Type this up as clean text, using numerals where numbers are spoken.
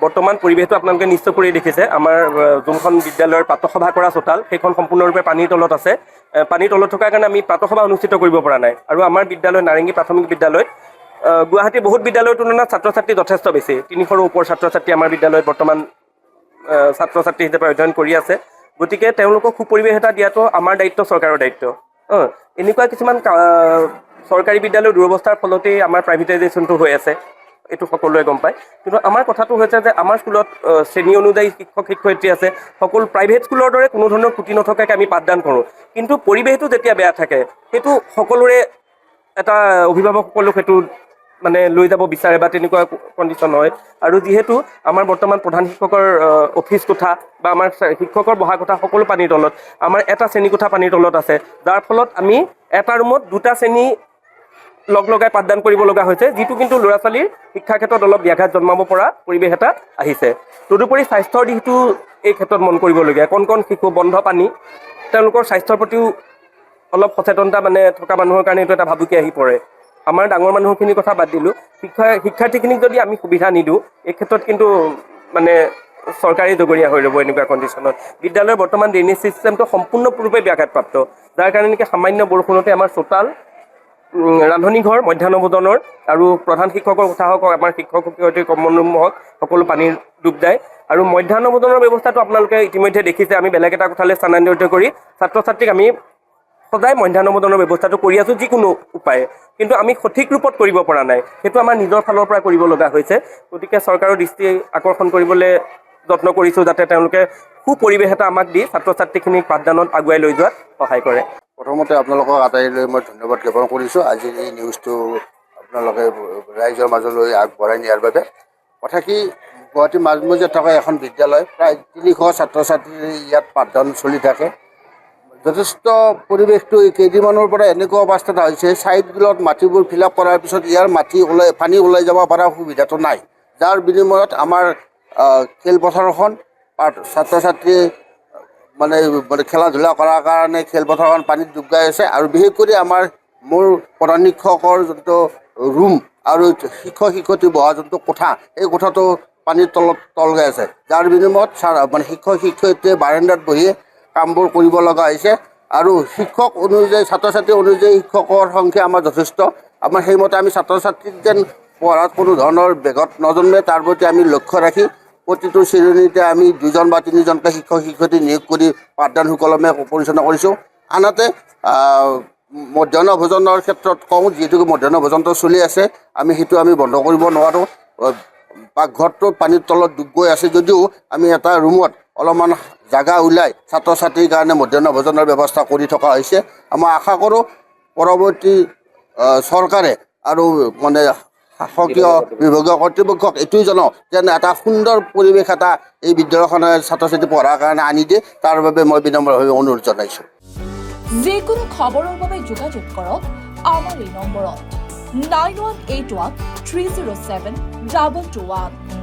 বৰ্তমান পৰিৱেশটো আপোনালোকে নিশ্চয় কৰি দেখিছে আমাৰ যোনখন বিদ্যালয়ৰ প্ৰাতঃসভা কৰা চোতাল সেইখন সম্পূৰ্ণৰূপে পানীৰ তলত আছে পানীৰ তলত থকাৰ কাৰণে আমি প্ৰাতঃসভা অনুষ্ঠিত কৰিব পৰা নাই আৰু আমাৰ বিদ্যালয় নাৰেংগী প্ৰাথমিক বিদ্যালয়ত গুৱাহাটীৰ বহুত বিদ্যালয়ৰ তুলনাত ছাত্ৰ ছাত্ৰী যথেষ্ট বেছি 300ৰো ওপৰ ছাত্ৰ ছাত্ৰী আমাৰ বিদ্যালয়ত বৰ্তমান ছাত্ৰ ছাত্ৰী হিচাপে অধ্যয়ন কৰি আছে গতিকে তেওঁলোকক সুপৰিৱেশ এটা দিয়াটো আমাৰ দায়িত্ব চৰকাৰৰ দায়িত্ব এনেকুৱা কিছুমান চৰকাৰী বিদ্যালয়ৰ দুৰৱস্থাৰ ফলতেই আমাৰ প্ৰাইভেটাইজেশ্যনটো হৈ আছে এইটো সকলোৱে গম পায় কিন্তু আমাৰ কথাটো হৈছে যে আমাৰ স্কুলত শ্ৰেণী অনুযায়ী শিক্ষক শিক্ষয়িত্ৰী আছে সকলো প্ৰাইভেট স্কুলৰ দৰে কোনো ধৰণৰ খুঁটি নথকাকৈ আমি পাঠদান কৰোঁ কিন্তু পৰিৱেশটো যেতিয়া বেয়া থাকে সেইটো সকলোৰে এটা অভিভাৱকসকলক সেইটো মানে লৈ যাব বিচাৰে বা তেনেকুৱা কণ্ডিশ্যন হয় আৰু যিহেতু আমাৰ বৰ্তমান প্ৰধান শিক্ষকৰ অফিচ কোঠা বা আমাৰ শিক্ষকৰ বহা কোঠা সকলো পানীৰ তলত আমাৰ এটা শ্ৰেণী কোঠা পানীৰ তলত আছে যাৰ ফলত আমি এটা ৰুমত দুটা শ্ৰেণী লগ লগাই পাঠদান কৰিব লগা হৈছে যিটো কিন্তু ল'ৰা ছোৱালীৰ শিক্ষাৰ ক্ষেত্ৰত অলপ ব্যাঘাত জন্মাব পৰা পৰিৱেশ এটা আহিছে তদুপৰি স্বাস্থ্যৰ দিশটো এই ক্ষেত্ৰত মন কৰিবলগীয়া কণ শিশু বন্ধ পানী তেওঁলোকৰ স্বাস্থ্যৰ প্ৰতিও অলপ সচেতনতা মানে থকা মানুহৰ কাৰণে এইটো এটা ভাবুকি আহি পৰে আমাৰ ডাঙৰ মানুহখিনিৰ কথা বাদ দিলোঁ শিক্ষাৰ্থীখিনিক যদি আমি সুবিধা নিদিওঁ এই ক্ষেত্ৰত কিন্তু মানে চৰকাৰী জগৰীয়া হৈ ৰ'ব এনেকুৱা কণ্ডিশ্যনত বিদ্যালয়ৰ বৰ্তমান ড্ৰেইনেজ ছিষ্টেমটো সম্পূৰ্ণৰূপে ব্যাঘাতপ্ৰাপ্ত যাৰ কাৰণে নেকি সামান্য বৰষুণতে আমাৰ চোতাল ৰান্ধনী ঘৰ মধ্যাহ্ন ভোজনৰ আৰু প্ৰধান শিক্ষকৰ কথা হওক আমাৰ শিক্ষক শিক্ষয়িত্ৰীৰ কমন ৰুম হওক সকলো পানীৰ ডুব যায় আৰু মধ্যাহ্ন ভোজনৰ ব্যৱস্থাটো আপোনালোকে ইতিমধ্যে দেখিছে আমি বেলেগ এটা কোঠালৈ স্থানান্তৰিত কৰি ছাত্ৰ ছাত্ৰীক আমি সদায় মধ্যাহ্ন ভোজনৰ ব্যৱস্থাটো কৰি আছোঁ যিকোনো উপায়ে কিন্তু আমি সঠিক ৰূপত কৰিব পৰা নাই সেইটো আমাৰ নিজৰ ফালৰ পৰা কৰিব লগা হৈছে গতিকে চৰকাৰৰ দৃষ্টি আকৰ্ষণ কৰিবলৈ যত্ন কৰিছোঁ যাতে তেওঁলোকে সুপৰিৱেশ এটা আমাক দি ছাত্ৰ ছাত্ৰীখিনিক পাঠদানত আগুৱাই লৈ যোৱাত সহায় কৰে প্ৰথমতে আপোনালোকক আটাইলৈ মই ধন্যবাদ জ্ঞাপন কৰিছোঁ আজি এই নিউজটো আপোনালোকে ৰাইজৰ মাজলৈ আগবঢ়াই নিয়াৰ বাবে কথা কি গুৱাহাটীৰ মাজমজিয়াত থকা এখন বিদ্যালয় প্ৰায় 300 ছাত্ৰ ছাত্ৰীৰ ইয়াত পাঠদান চলি থাকে যথেষ্ট পৰিৱেশটো কেইদিনমানৰ পৰা এনেকুৱা অৱস্থা এটা হৈছে ছাইডবিলত মাটিবোৰ ফিল আপ কৰাৰ পিছত ইয়াৰ পানী ওলাই যাব পৰা সুবিধাটো নাই যাৰ বিনিময়ত আমাৰ খেলপথাৰখন ছাত্ৰ ছাত্ৰীয়ে মানে খেলা ধূলা কৰাৰ কাৰণে খেলপথাৰখন পানীত ডুব গৈ আছে আৰু বিশেষ কৰি আমাৰ মোৰ প্ৰধান শিক্ষকৰ যোনটো ৰুম আৰু শিক্ষক শিক্ষয়িত্ৰী বহা যোনটো কোঠা এই কোঠাটো পানীৰ তলত তল গৈ আছে যাৰ বিনিময়ত মানে শিক্ষক শিক্ষয়িত্ৰীয়ে বাৰাণ্ডাত বহিয়ে কামবোৰ কৰিব লগা হৈছে আৰু শিক্ষক অনুযায়ী ছাত্ৰ ছাত্ৰী অনুযায়ী শিক্ষকৰ সংখ্যা আমাৰ যথেষ্ট আমাৰ সেইমতে আমি ছাত্ৰ ছাত্ৰীক যেন পঢ়াত কোনো ধৰণৰ বেগত নজন্মে তাৰ প্ৰতি আমি লক্ষ্য ৰাখি প্ৰতিটো শ্ৰেণীতে আমি 2জন বা 3জনকৈ শিক্ষক শিক্ষয়িত্ৰী নিয়োগ কৰি পাঠদান সুকলমে পৰিচালনা কৰিছোঁ আনহাতে মধ্যাহ্ন ভোজনৰ ক্ষেত্ৰত কওঁ যিহেতু মধ্যাহ্ন ভোজনটো চলি আছে আমি সেইটো আমি বন্ধ কৰিব নোৱাৰোঁ পাকঘৰটো পানীৰ তলত ডুব গৈ আছে যদিও আমি এটা ৰুমত অলপমান জাগা উলাই ছাত্ৰ ছাত্ৰীৰ কাৰণে মধ্যাহ্ন ভোজনৰ ব্যৱস্থা কৰি থকা হৈছে মই আশা কৰোঁ পৰৱৰ্তী চৰকাৰে আৰু মানে শাসকীয় বিভাগীয় কৰ্তৃপক্ষক এইটোৱে জনাওঁ যেন এটা সুন্দৰ পৰিৱেশ এটা এই বিদ্যালয়খনে ছাত্ৰ ছাত্ৰী পঢ়াৰ কাৰণে আনি দিয়ে তাৰ বাবে মই বিনম্ৰভাৱে অনুৰোধ জনাইছোঁ যিকোনো খবৰৰ বাবে যোগাযোগ কৰক আমাৰ এই নম্বৰত 9181 307 2221